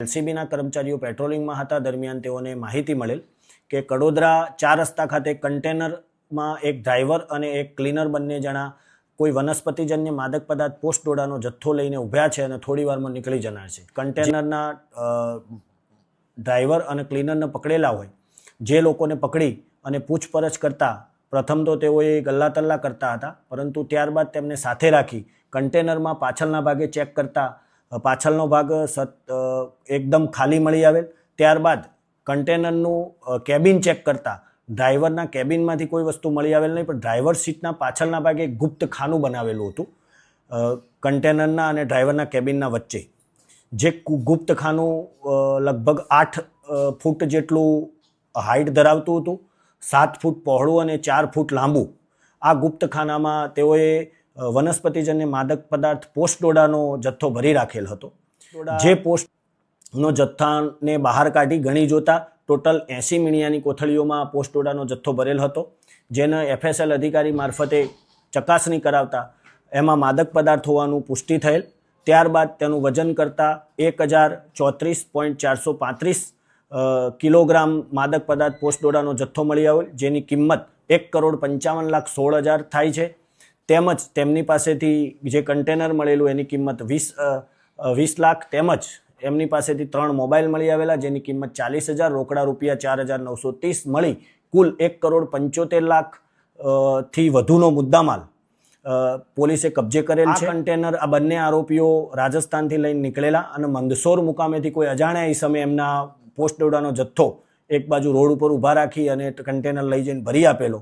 એલસીબીના કર્મચારીઓ પેટ્રોલિંગમાં હતા દરમિયાન તેઓને માહિતી મળેલ કે કડોદરા 4 રસ્તા ખાતે કન્ટેનરમાં એક ડ્રાઈવર અને એક ક્લીનર બંને જણા કોઈ વનસ્પતિજન્ય માદક પદાર્થ પોસ્ટ ડોડાનો જથ્થો લઈને ઊભ્યા છે અને થોડી વારમાં નીકળી જનાર છે. કન્ટેનરના ડ્રાઈવર અને ક્લીનરને પકડેલા હોય જે લોકોને પકડી અને પૂછપરછ કરતા પ્રથમ તો તેઓએ ગલ્લા તલ્લા કરતા હતા, પરંતુ ત્યારબાદ તેમને સાથે રાખી કન્ટેનરમાં પાછળના ભાગે ચેક કરતા પાછળનો ભાગ એકદમ ખાલી મળી આવેલ. ત્યારબાદ કન્ટેનરનું કેબિન ચેક કરતા ડ્રાઈવરના કેબિનમાંથી કોઈ વસ્તુ મળી આવેલ નહીં, પણ ડ્રાઈવર સીટના પાછળના ભાગે એક ગુપ્ત ખાનું બનાવેલું હતું કન્ટેનરના અને ડ્રાઈવરના કેબિનના વચ્ચે. જે ગુપ્ત ખાનું લગભગ 8 ફૂટ જેટલું હાઇટ ધરાવતું હતું, 7 ફૂટ પહોળું અને 4 ફૂટ લાંબુ. આ ગુપ્ત ખાનામાં તેઓએ વનસ્પતિજન્ય માદક પદાર્થ પોસ્ટ ડોડાનો જથ્થો ભરી રાખેલ હતો. જે પોસ્ટનો જથ્થાને બહાર કાઢી ગણી જોતા ટોટલ 80 મીણિયાની કોથળીઓમાં પોસ્ટ ડોડાનો જથ્થો ભરેલ હતો, જેને FSL અધિકારી મારફતે ચકાસણી કરાવતા એમાં માદક પદાર્થ હોવાનું પુષ્ટિ થયેલ. ત્યારબાદ તેનું વજન કરતાં 1034.435 કિલોગ્રામ માદક પદાર્થ પોસ્ટ ડોડાનો જથ્થો મળી આવેલ, જેની કિંમત 1,55,16,000 થાય છે. તેમજ તેમની પાસેથી જે કન્ટેનર મળેલું એની કિંમત 20 લાખ, તેમજ એમની પાસેથી 3 મોબાઈલ મળી આવેલા જેની કિંમત 40,000, રોકડા રૂપિયા 4,930 મળી કુલ 1,75,00,000 થી વધુનો મુદ્દામાલ પોલીસે કબજે કરેલ છે. કન્ટેનર આ બંને આરોપીઓ રાજસ્થાનથી લઈને નીકળેલા અને મંદસોર મુકામેથી કોઈ અજાણ્યા સમયે એમના પોસ્ટ ડોડાનો જથ્થો એક બાજુ રોડ ઉપર ઊભા રાખી અને કન્ટેનર લઈ જઈને ભરી આપેલો.